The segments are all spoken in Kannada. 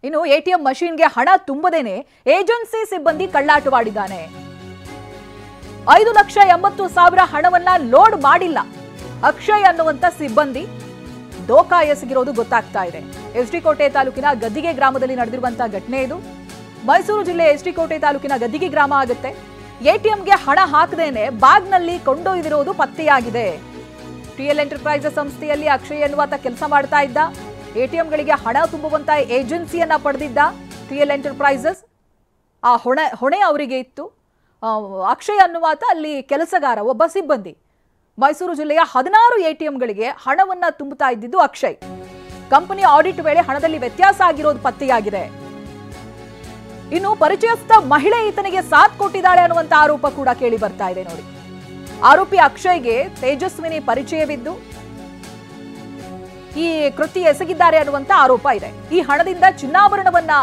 ಇನ್ನು ಎಟಿಎಂ ಮಷೀನ್ಗೆ ಹಣ ತುಂಬದೇನೆ ಏಜೆನ್ಸಿ ಸಿಬ್ಬಂದಿ ಕಳ್ಳಾಟವಾಡಿದ್ದಾನೆ. 5,80,000 ಹಣವನ್ನ ಲೋಡ್ ಮಾಡಿಲ್ಲ ಅಕ್ಷಯ್ ಅನ್ನುವಂತ ಸಿಬ್ಬಂದಿ ದೋಖಾ ಎಸಗಿರೋದು ಗೊತ್ತಾಗ್ತಾ ಇದೆ. ಎಸ್ ಡಿ ಕೋಟೆ ತಾಲೂಕಿನ ಗದ್ದಿಗೆ ಗ್ರಾಮದಲ್ಲಿ ನಡೆದಿರುವಂತಹ ಘಟನೆ ಇದು. ಮೈಸೂರು ಜಿಲ್ಲೆ ಎಸ್ ಡಿ ಕೋಟೆ ತಾಲೂಕಿನ ಗದ್ದಿಗೆ ಗ್ರಾಮ ಆಗುತ್ತೆ. ಎಟಿಎಂಗೆ ಹಣ ಹಾಕದೇನೆ ಬ್ಯಾಗ್ನಲ್ಲಿ ಕೊಂಡೊಯ್ದಿರೋದು ಪತ್ತೆಯಾಗಿದೆ. ಟಿಎಲ್ ಎಂಟರ್ಪ್ರೈಸಸ್ ಸಂಸ್ಥೆಯಲ್ಲಿ ಅಕ್ಷಯ್ ಎನ್ನುವಾತ ಕೆಲಸ ಮಾಡ್ತಾ ಇದ್ದ. ಎಟಿಎಂಗಳಿಗೆ ಹಣ ತುಂಬುವಂತ ಏಜೆನ್ಸಿಯನ್ನ ಪಡೆದಿದ್ದ ಟಿಎಲ್ ಎಂಟರ್ಪ್ರೈಸಸ್. ಆ ಹೊಣೆ ಅವರಿಗೆ ಇತ್ತು. ಅಕ್ಷಯ್ ಅನ್ನುವಾತ ಅಲ್ಲಿ ಕೆಲಸಗಾರ, ಒಬ್ಬ ಸಿಬ್ಬಂದಿ. ಮೈಸೂರು ಜಿಲ್ಲೆಯ 16 ಎಟಿಎಂಗಳಿಗೆ ಹಣವನ್ನ ತುಂಬುತ್ತಾ ಇದ್ದಿದ್ದು ಅಕ್ಷಯ್. ಕಂಪನಿ ಆಡಿಟ್ ವೇಳೆ ಹಣದಲ್ಲಿ ವ್ಯತ್ಯಾಸ ಆಗಿರೋದು ಪತ್ತೆಯಾಗಿದೆ. ಇನ್ನು ಪರಿಚಯಸ್ಥ ಮಹಿಳೆ ಈತನಿಗೆ ಸಾಥ್ ಕೊಟ್ಟಿದ್ದಾಳೆ ಅನ್ನುವಂತ ಆರೋಪ ಕೂಡ ಕೇಳಿ ಬರ್ತಾ ಇದೆ. ನೋಡಿ, ಆರೋಪಿ ಅಕ್ಷಯ್ಗೆ ತೇಜಸ್ವಿನಿ ಪರಿಚಯವಿದ್ದು ಈ ಕೃತ್ಯ ಎಸಗಿದ್ದಾರೆ ಅನ್ನುವಂತ ಆರೋಪ ಇದೆ. ಈ ಹಣದಿಂದ ಚಿನ್ನಾಭರಣವನ್ನ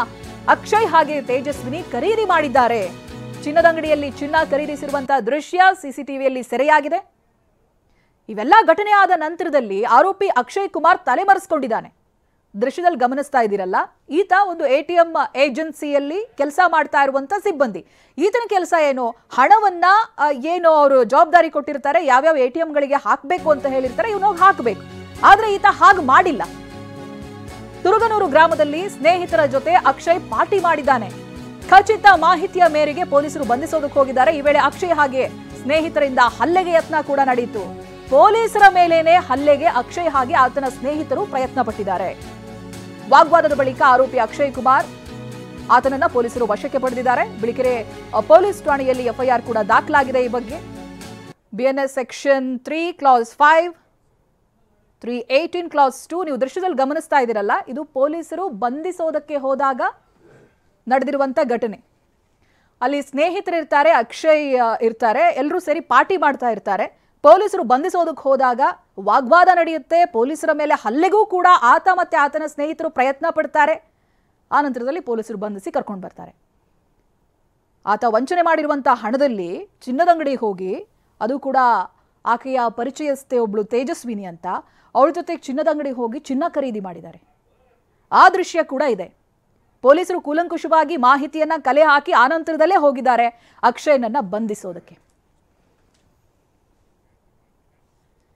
ಅಕ್ಷಯ್ ಹಾಗೆ ತೇಜಸ್ವಿನಿ ಖರೀದಿ ಮಾಡಿದ್ದಾರೆ. ಚಿನ್ನದಂಗಡಿಯಲ್ಲಿ ಚಿನ್ನ ಖರೀದಿಸಿರುವಂತಹ ದೃಶ್ಯ ಸಿಸಿಟಿವಿಯಲ್ಲಿ ಸೆರೆಯಾಗಿದೆ. ಇವೆಲ್ಲ ಘಟನೆ ಆದ ನಂತರದಲ್ಲಿ ಆರೋಪಿ ಅಕ್ಷಯ್ ಕುಮಾರ್ ತಲೆಮರೆಸಿಕೊಂಡಿದ್ದಾನೆ. ದೃಶ್ಯದಲ್ಲಿ ಗಮನಿಸ್ತಾ ಇದ್ದೀರಲ್ಲ, ಈತ ಒಂದು ಎಟಿಎಂ ಏಜೆನ್ಸಿಯಲ್ಲಿ ಕೆಲಸ ಮಾಡ್ತಾ ಇರುವಂತ ಸಿಬ್ಬಂದಿ. ಈತನ ಕೆಲಸ ಏನು, ಹಣವನ್ನ ಏನು ಅವರು ಜವಾಬ್ದಾರಿ ಕೊಟ್ಟಿರ್ತಾರೆ, ಯಾವ್ಯಾವ ಎಟಿಎಂಗಳಿಗೆ ಹಾಕಬೇಕು ಅಂತ ಹೇಳಿರ್ತಾರೆ, ಇವನು ಹಾಕಬೇಕು. ಆದ್ರೆ ಈತ ಹಾಗೆ ಮಾಡಿಲ್ಲ. ತುರುಗನೂರು ಗ್ರಾಮದಲ್ಲಿ ಸ್ನೇಹಿತರ ಜೊತೆ ಅಕ್ಷಯ್ ಪಾರ್ಟಿ ಮಾಡಿದ್ದಾನೆ. ಖಚಿತ ಮಾಹಿತಿಯ ಮೇರೆಗೆ ಪೊಲೀಸರು ಬಂಧಿಸೋದಕ್ಕೆ ಹೋಗಿದ್ದಾರೆ. ಈ ವೇಳೆ ಅಕ್ಷಯ್ ಹಾಗೆ ಸ್ನೇಹಿತರಿಂದ ಹಲ್ಲೆಗೆ ಯತ್ನ ಕೂಡ ನಡೆಯಿತು. ಪೊಲೀಸರ ಮೇಲೇನೆ ಹಲ್ಲೆಗೆ ಅಕ್ಷಯ್ ಹಾಗೆ ಆತನ ಸ್ನೇಹಿತರು ಪ್ರಯತ್ನ ಪಟ್ಟಿದ್ದಾರೆ. ವಾಗ್ವಾದದ ಬಳಿಕ ಆರೋಪಿ ಅಕ್ಷಯ್ ಕುಮಾರ್ ಆತನನ್ನ ಪೊಲೀಸರು ವಶಕ್ಕೆ ಪಡೆದಿದ್ದಾರೆ. ಬಿಳಿಕೆರೆ ಪೊಲೀಸ್ ಠಾಣೆಯಲ್ಲಿ ಎಫ್ಐಆರ್ ಕೂಡ ದಾಖಲಾಗಿದೆ. ಈ ಬಗ್ಗೆ ಬಿಎನ್ಎಸ್ ಸೆಕ್ಷನ್ 3 ಕ್ಲಾಸ್ 5, 318 ಕ್ಲಾಸ್ 2 ನೀವು ದೃಶ್ಯದಲ್ಲಿ ಗಮನಿಸ್ತಾ ಇದ್ದೀರಲ್ಲ, ಇದು ಪೊಲೀಸರು ಬಂಧಿಸೋದಕ್ಕೆ ಹೋದಾಗ ನಡೆದಿರುವಂತ ಘಟನೆ. ಅಲ್ಲಿ ಸ್ನೇಹಿತರು ಇರ್ತಾರೆ, ಅಕ್ಷಯ್ ಇರ್ತಾರೆ, ಎಲ್ಲರೂ ಸೇರಿ ಪಾರ್ಟಿ ಮಾಡ್ತಾ ಇರ್ತಾರೆ. ಪೊಲೀಸರು ಬಂಧಿಸೋದಕ್ಕೆ ಹೋದಾಗ ವಾಗ್ವಾದ ನಡೆಯುತ್ತೆ. ಪೊಲೀಸರ ಮೇಲೆ ಹಲ್ಲೆಗೂ ಕೂಡ ಆತ ಮತ್ತೆ ಆತನ ಸ್ನೇಹಿತರು ಪ್ರಯತ್ನ ಪಡ್ತಾರೆ. ಆ ನಂತರದಲ್ಲಿ ಪೊಲೀಸರು ಬಂಧಿಸಿ ಕರ್ಕೊಂಡು ಬರ್ತಾರೆ. ಆತ ವಂಚನೆ ಮಾಡಿರುವಂತಹ ಹಣದಲ್ಲಿ ಚಿನ್ನದಂಗಡಿಗೆ ಹೋಗಿ, ಅದು ಕೂಡ ಆಕೆಯ ಪರಿಚಯಸ್ಥೆ ಒಬ್ಳು ತೇಜಸ್ವಿನಿ ಅಂತ, ಅವಳ ಜೊತೆ ಚಿನ್ನದಂಗಡಿಗೆ ಹೋಗಿ ಚಿನ್ನ ಖರೀದಿ ಮಾಡಿದ್ದಾರೆ. ಆ ದೃಶ್ಯ ಕೂಡ ಇದೆ. ಪೊಲೀಸರು ಕೂಲಂಕುಷವಾಗಿ ಮಾಹಿತಿಯನ್ನ ಕಲೆ ಹಾಕಿ ಆನಂತರದಲ್ಲೇ ಹೋಗಿದ್ದಾರೆ ಅಕ್ಷಯ್ನನ್ನ ಬಂಧಿಸೋದಕ್ಕೆ.